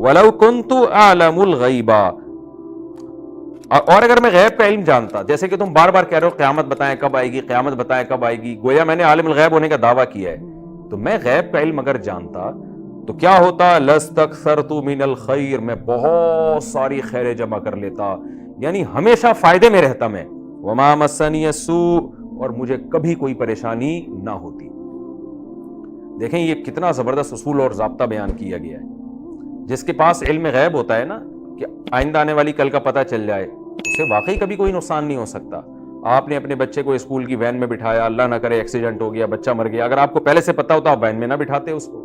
वलौ कुन्तु अअलमुल गैबा, और अगर मैं गैब का इल्म जानता, जैसे कि तुम बार बार कह रहे हो क़यामत बताएं कब आएगी, क़यामत बताएं कब आएगी, गोया मैंने आलिमुल गैब होने का दावा किया है, तो मैं गैब का इल्म अगर जानता तो क्या होता, लस्तक्सरतु मिनल खैर, मैं बहुत सारी खैरें जमा कर लेता, यानी हमेशा फायदे में रहता मैं। वमा मस्सनी अस्सू, और मुझे कभी कोई परेशानी ना होती। देखें ये कितना जबरदस्त उसूल और ज़ाब्ता बयान किया गया है। जिसके पास इल्म गैब होता है ना, कि आइंदा आने वाली कल का पता चल जाए, उसे वाकई कभी कोई नुकसान नहीं हो सकता। आपने अपने बच्चे को स्कूल की वैन में बिठाया, अल्लाह ना करे एक्सीडेंट हो गया, बच्चा मर गया, अगर आपको पहले से पता होता आप वैन में ना बिठाते उसको।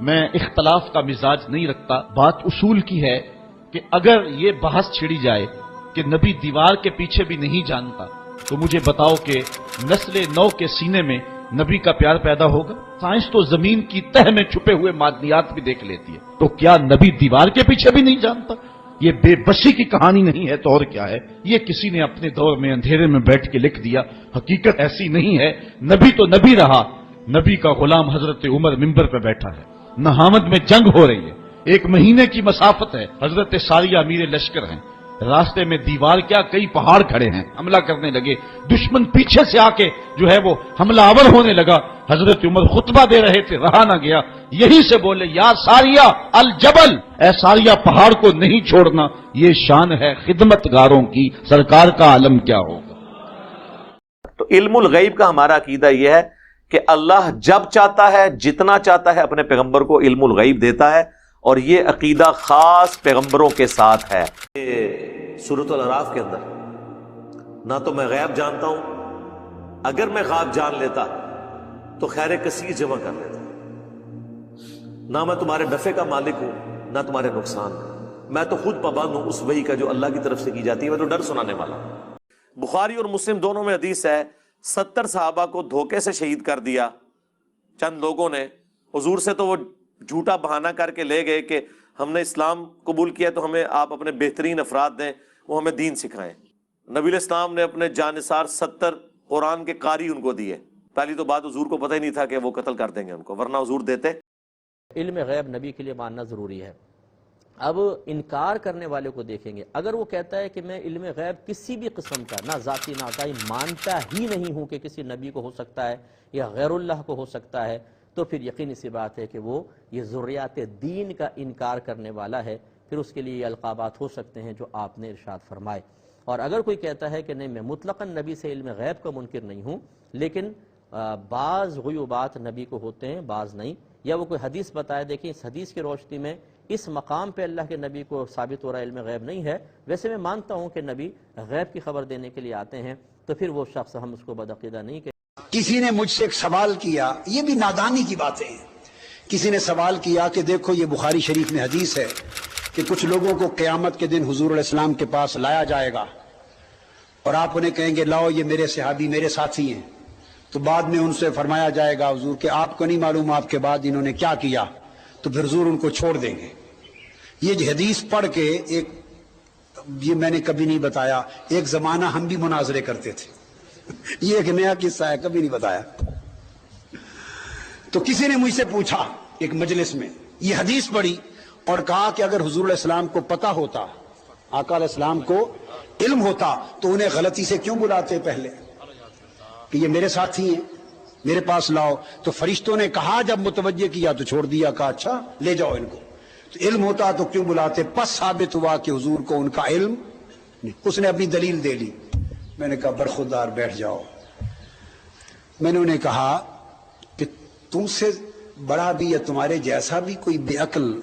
मैं इख्तलाफ का मिजाज नहीं रखता, बात उसूल की है कि अगर ये बहस छिड़ी जाए कि नबी दीवार के पीछे भी नहीं जानता, तो मुझे बताओ कि नस्ल नौ के सीने में नबी का प्यार पैदा होगा? साइंस तो जमीन की तह में छुपे हुए मादनियात भी देख लेती है, तो क्या नबी दीवार के पीछे भी नहीं जानता? ये बेबसी की कहानी नहीं है तो और क्या है? ये किसी ने अपने दौर में अंधेरे में बैठ के लिख दिया, हकीकत ऐसी नहीं है। नबी तो नबी रहा, नबी का गुलाम हजरत उमर मिंबर पे बैठा है, नहामद में जंग हो रही है, 1 महीने की मसाफत है, हजरत सारिया अमीर लश्कर हैं, रास्ते में दीवार क्या कई पहाड़ खड़े हैं, हमला करने लगे, दुश्मन पीछे से आके जो है वो हमलावर होने लगा, हजरत उमर खुतबा दे रहे थे, रहा ना गया, यहीं से बोले या सारिया अल जबल, ए सारिया पहाड़ को नहीं छोड़ना, ये शान है खिदमतगारों की, सरकार का आलम क्या होगा। तो इल्मुल गैब का हमारा अकीदा यह है कि अल्लाह जब चाहता है, जितना चाहता है, अपने पैगंबर को इल्मुल गैब देता है, और ये अकीदा खास पैगंबरों के साथ है। सूरतुल अराफ के अंदर ना तो मैं गैब जानता हूं, अगर मैं गैब जान लेता तो खैर कसीर जमा कर लेता, ना मैं तुम्हारे नफे का मालिक हूं ना तुम्हारे नुकसान का, मैं तो खुद पाबंद हूं उस वही का जो अल्लाह की तरफ से की जाती है, मैं तो डर सुनाने वाला हूं। बुखारी और मुस्लिम दोनों में हदीस है, 70 सहाबा को धोखे से शहीद कर दिया चंद लोगों ने। हुजूर से तो वो झूठा बहाना करके ले गए कि हमने इस्लाम कबूल किया तो हमें आप अपने बेहतरीन अफराद दें, वो हमें दीन सिखाएं। नबी इस्लाम ने अपने जानिसार 70 कुरान के कारी उनको दिए। पहली तो बात हुजूर को पता ही नहीं था कि वो कत्ल कर देंगे उनको, वरना हुजूर देते। इल्म गैब नबी के लिए मानना ज़रूरी है। अब इनकार करने वाले को देखेंगे, अगर वो कहता है कि मैं इल्म गैब किसी भी किस्म का ना ज़ाती ना अताई मानता ही नहीं हूँ कि किसी नबी को हो सकता है या गैरुल्लाह को हो सकता है, तो फिर यकीनी सी बात है कि वो ये ज़ुर्रियात दीन का इनकार करने वाला है। फिर उसके लिए ये अलक़ाबात हो सकते हैं जो आपने इरशाद फरमाए। और अगर कोई कहता है कि नहीं मैं मुतलक़न नबी से इल्म गैब का मुनकिर नहीं हूँ, लेकिन बाज़ ग़ुयूबात नबी को होते हैं बाज़ नहीं, या वो कोई हदीस बताए, देखिए इस हदीस की रोशनी में इस मकाम पे अल्लाह के नबी को साबित हो रहा है इल्म गैब नहीं है, वैसे मैं मानता हूँ कि नबी गैब की खबर देने के लिए आते हैं, तो फिर वो शख्स हम उसको बदअक़ीदा नहीं कहते। किसी ने मुझसे एक सवाल किया, ये भी नादानी की बातें हैं, किसी ने सवाल किया कि देखो ये बुखारी शरीफ में हदीस है कि कुछ लोगों को क़यामत के दिन हुजूर इस्लाम के पास लाया जाएगा और आप उन्हें कहेंगे लाओ ये मेरे सहाबी मेरे साथी हैं, तो बाद में उनसे फरमाया जाएगा हुजूर के आपको नहीं मालूम आपके बाद इन्होंने क्या किया, तो फिर हुजूर उनको छोड़ देंगे। ये हदीस पढ़ के ये मैंने कभी नहीं बताया, एक जमाना हम भी मुनाजरे करते थे, ये एक नया किस्सा है, कभी नहीं बताया। तो किसी ने मुझसे पूछा एक मजलिस में, ये हदीस पढ़ी और कहा कि अगर हुजूर इस्लाम को पता होता, आका इस्लाम को इल्म होता, तो उन्हें गलती से क्यों बुलाते पहले कि ये मेरे साथी हैं, मेरे पास लाओ। तो फरिश्तों ने कहा जब मुतवज्जे किया तो छोड़ दिया, कहा अच्छा ले जाओ इनको। तो इल्म होता तो क्यों बुलाते? पस साबित हुआ कि हुजूर को उनका इल्म नहीं। उसने अपनी दलील दे ली। मैंने कहा बरखुरदार बैठ जाओ। मैंने उन्हें कहा कि तुमसे बड़ा भी या तुम्हारे जैसा भी कोई बेअक्ल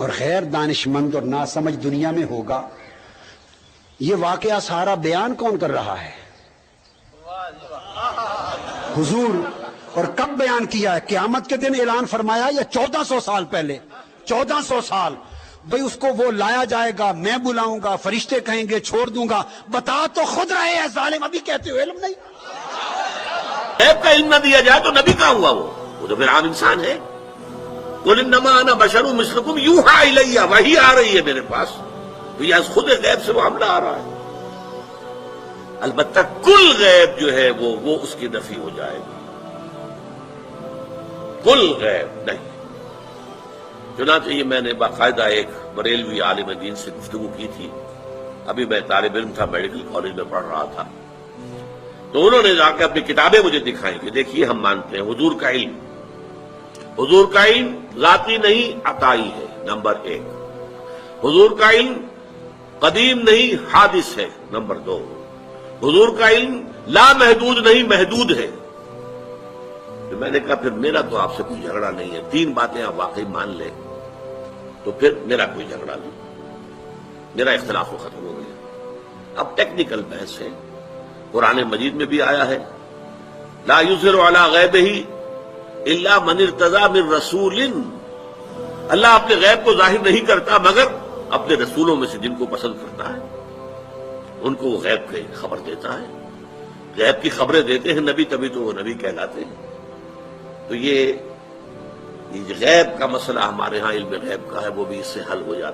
और गैर दानिशमंद और नासमझ दुनिया में होगा, ये वाकया सारा बयान कौन कर रहा है? हुजूर। और कब बयान किया है? क़यामत के दिन ऐलान फरमाया या 1400 साल पहले? 1400 साल। भाई उसको वो लाया जाएगा, मैं बुलाऊंगा, फरिश्ते कहेंगे छोड़ दूंगा। बता तो खुद रहे हैं जालिम, अभी कहते हो इल्म नहीं। गैब का इल्म न दिया जाए तो नबी कहां हुआ? वो तो फिर आम इंसान है। कुल इन्नमा अना बशरुम मिस्लुकुम यूहा इलैया, वही आ रही है मेरे पास, तो यह खुद गैब से वो हमला आ रहा है। अलबत्ता कुल गैब जो है वो उसकी नफी हो जाएगी, कुल गैब नहीं। चुनांचे ये मैंने बाकायदा एक बरेलवी आलिम दीन से गुफ्तगू की थी। अभी मैं तालिब इल्म था, मेडिकल कॉलेज में पढ़ रहा था, तो उन्होंने जाकर अपनी किताबें मुझे दिखाई कि देखिए हम मानते हैं हुजूर का इल्म जाती नहीं अताई है, नंबर 1। हुजूर का इल्म कदीम नहीं हादिस है, नंबर 2। हुजूर का इल्म ला महदूद नहीं महदूद है। तो मैंने कहा फिर मेरा तो आपसे कोई झगड़ा नहीं है, 3 बातें आप वाकई मान लें तो फिर मेरा कोई झगड़ा नहीं, मेरा इख्तिलाफ वो खत्म हो गया। अब टेक्निकल बहस है, कुरान मजीद में भी आया है, ला युज़हिरु अला गैबिही इल्ला मन इर्तज़ा मिन रसूलिन, अल्लाह अपने गैब को जाहिर नहीं करता मगर अपने रसूलों में से जिनको पसंद करता है उनको वो गैब की खबर देता है। गैब की खबरें देते हैं नबी, तभी तो वो नबी कहलाते हैं। तो ये गैब का मसला हमारे यहां इल्म गैब का है, वो भी इससे हल हो जाता है।